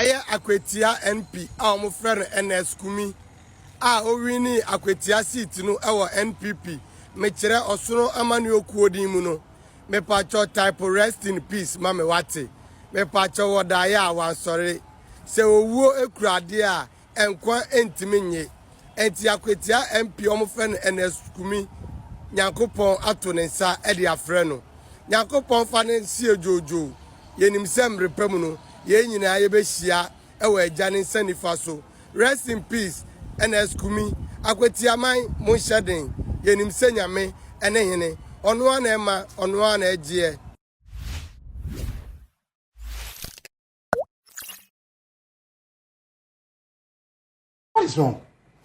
Eya Akwatia NP a omo frɛ Ernest Kumi a owini Akwatia seat no ewo NPP me kire osoro amane okuodin mu no me pacho type rest in peace ma me wate me pacho wodaya a wansore se owuo ekurade a enkwa entimi nye enti Akwatia MP omo frɛ Ernest Kumi Nyankopon ato ne nsa e de afrɛ no Nyankopon fa ne nsie jojo yenim sem repam no ye nyina ye behia e wa agya ne nsa nifa so rest in peace Ernest Kumi Akwatia man mo hyeden yenim se nyame ene hene ono ana ema ono ana agye. What is wrong?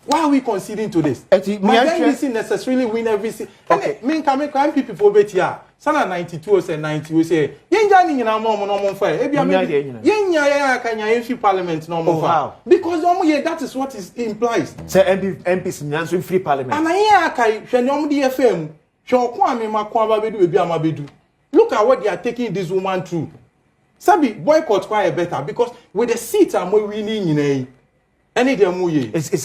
Why are we conceding to this? My NDC necessarily win every seat. Okay. Me can crime people for bet here. Sana 92 or say 90 we say yenja ni na mo no mo fa. E bia me yenya ya kan ya free parliament no mo fa. Because that is what is implies. Say MPs nyanso free parliament. And here kai hwe ne omo de FM. Hwe okon amema kon ababedu ebi amabedu. Look at what they are taking this woman through. Sabi boycott quite better because with the seats am we winning nyina. Any of them is it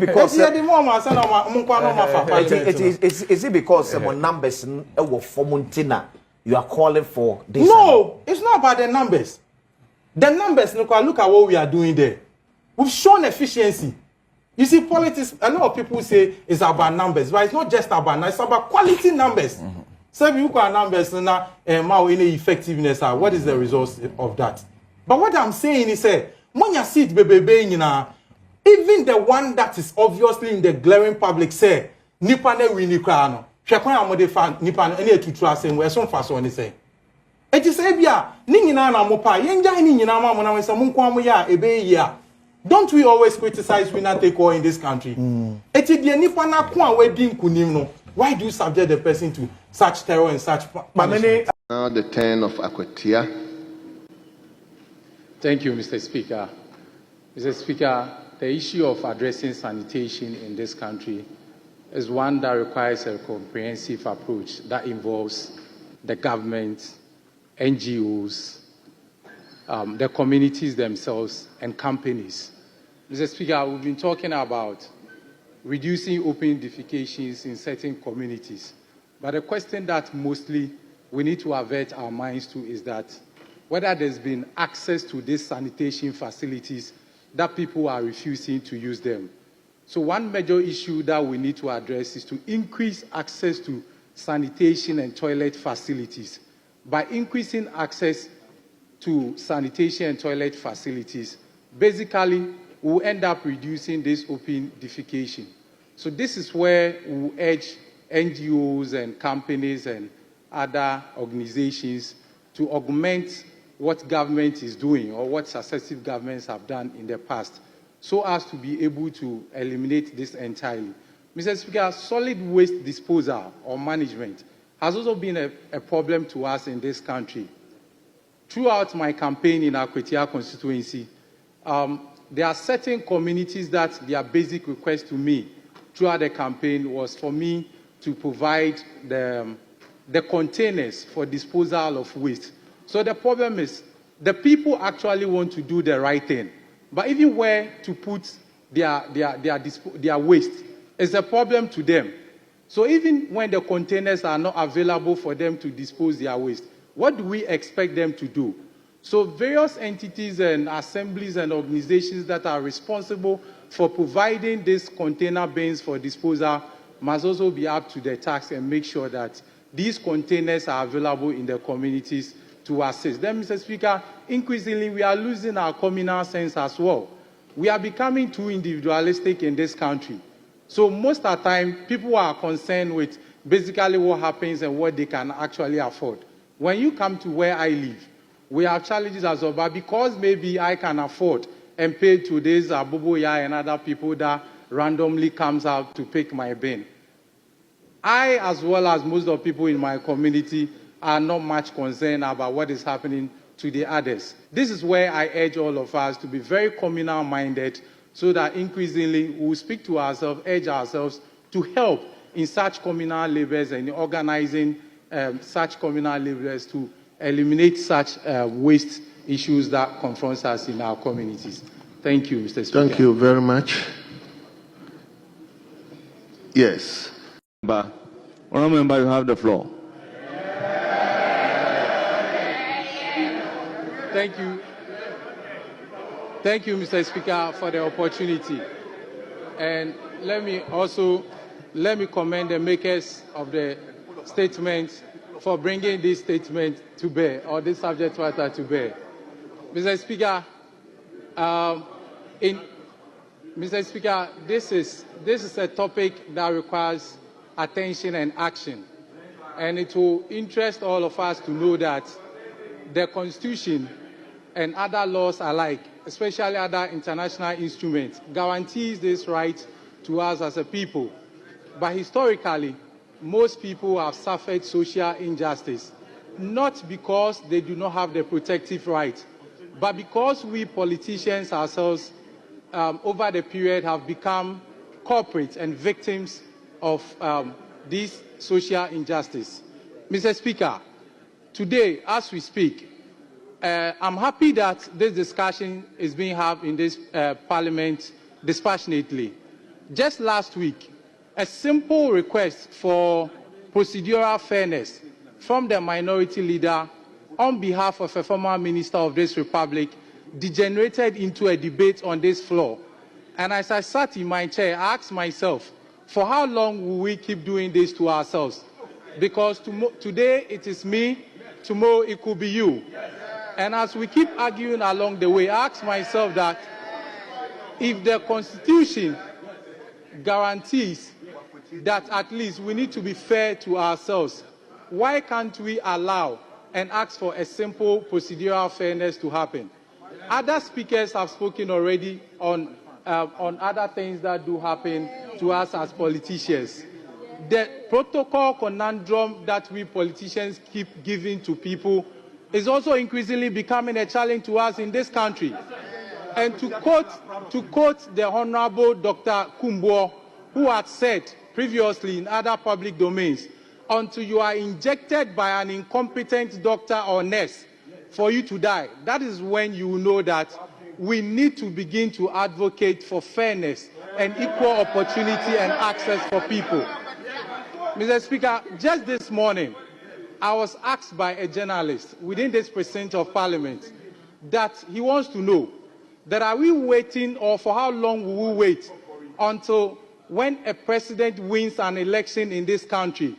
because some numbers were formuntina you are calling for this? No, it's not about the numbers. The numbers, look at what we are doing there. We've shown efficiency. You see, politics, a lot of people say it's about numbers, but it's not just about numbers, it's about quality numbers. So if you look at numbers now, effectiveness, what is the result of that? But what I'm saying is, when you see it, even the one that is obviously in the glaring public, say, nipa ne wini krano. Shekwan amode fan nipa ne to trust and we some faso ni say. It is ebia ni nyina na mopa yenja ni nyina ma mo na we say mo kwa mo ya ebe ya. Don't we always criticize winner take all in this country? It is the nipa na kwa we din kunim no. Why do you subject the person to such terror and such punishment? Now the turn of Akwatia. Thank you, Mr. Speaker. Mr. Speaker, the issue of addressing sanitation in this country is one that requires a comprehensive approach that involves the government, NGOs, the communities themselves, and companies. Mr. Speaker, we've been talking about reducing open defecations in certain communities. But the question that mostly we need to avert our minds to is that whether there's been access to these sanitation facilities that people are refusing to use them. So one major issue that we need to address is to increase access to sanitation and toilet facilities. By increasing access to sanitation and toilet facilities, basically we'll end up reducing this open defecation. So this is where we urge NGOs and companies and other organizations to augment what government is doing or what successive governments have done in the past so as to be able to eliminate this entirely. Mr. Speaker, solid waste disposal or management has also been a problem to us in this country. Throughout my campaign in Akwatia constituency, there are certain communities that their basic request to me throughout the campaign was for me to provide the containers for disposal of waste. So the problem is the people actually want to do the right thing, but even where to put their waste is a problem to them. So even when the containers are not available for them to dispose their waste, what do we expect them to do? So various entities and assemblies and organizations that are responsible for providing these container bins for disposal must also be up to the task and make sure that these containers are available in the communities to assist. Then, Mr. Speaker, increasingly we are losing our communal sense as well. We are becoming too individualistic in this country. So most of the time, people are concerned with basically what happens and what they can actually afford. When you come to where I live, we have challenges as well, but because maybe I can afford and pay to these Abubuya and other people that randomly comes out to pick my bin, I, as well as most of the people in my community, are not much concerned about what is happening to the others. This is where I urge all of us to be very communal-minded so that increasingly we will speak to ourselves, urge ourselves to help in such communal labors and organizing such communal labors to eliminate such waste issues that confront us in our communities. Thank you, Mr. Speaker. Thank you very much. Yes. Honourable Member, you have the floor. Thank you. Thank you, Mr. Speaker, for the opportunity. And let me commend the makers of the statement for bringing this statement to bear, or this subject matter to bear. Mr. Speaker, this is a topic that requires attention and action, and it will interest all of us to know that the Constitution and other laws alike, especially other international instruments, guarantees this right to us as a people. But historically, most people have suffered social injustice, not because they do not have the protective right, but because we politicians ourselves, over the period, have become culprits and victims of this social injustice. Mr. Speaker, today, as we speak, I'm happy that this discussion is being had in this Parliament dispassionately. Just last week, a simple request for procedural fairness from the minority leader on behalf of a former minister of this republic degenerated into a debate on this floor. And as I sat in my chair, I asked myself, for how long will we keep doing this to ourselves? Because today it is me, tomorrow it could be you. And as we keep arguing along the way, I ask myself that if the Constitution guarantees that at least we need to be fair to ourselves, why can't we allow and ask for a simple procedural fairness to happen? Other speakers have spoken already on other things that do happen to us as politicians. The protocol conundrum that we politicians keep giving to people is also increasingly becoming a challenge to us in this country. And to quote the Honorable Dr. Kumbo, who had said previously in other public domains, until you are injected by an incompetent doctor or nurse for you to die, that is when you know that we need to begin to advocate for fairness and equal opportunity and access for people. Mr. Speaker, just this morning, I was asked by a journalist within this precinct of Parliament that he wants to know that are we waiting, or for how long will we wait until when a president wins an election in this country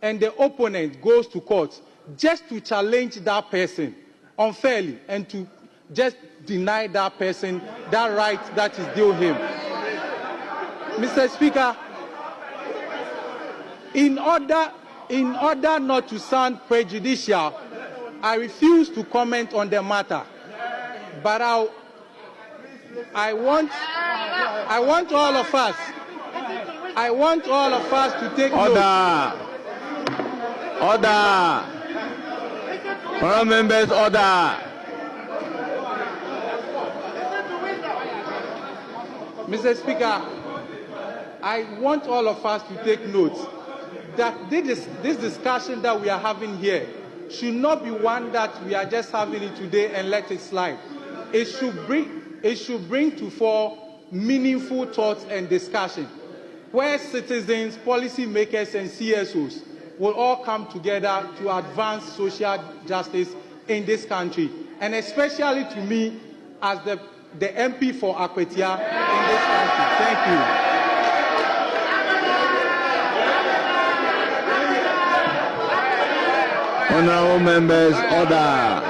and the opponent goes to court just to challenge that person unfairly and to just deny that person that right that is due him? Mr. Speaker, in order not to sound prejudicial, I refuse to comment on the matter. But I want all of us to take note. Order. Honourable members, order. Mr. Speaker, I want all of us to take note that this discussion that we are having here should not be one that we are just having it today and let it slide. It should bring to fore meaningful thoughts and discussion, where citizens, policymakers, and CSOs will all come together to advance social justice in this country, and especially to me as the MP for Akwatia in this country. Thank you. Honourable members, order.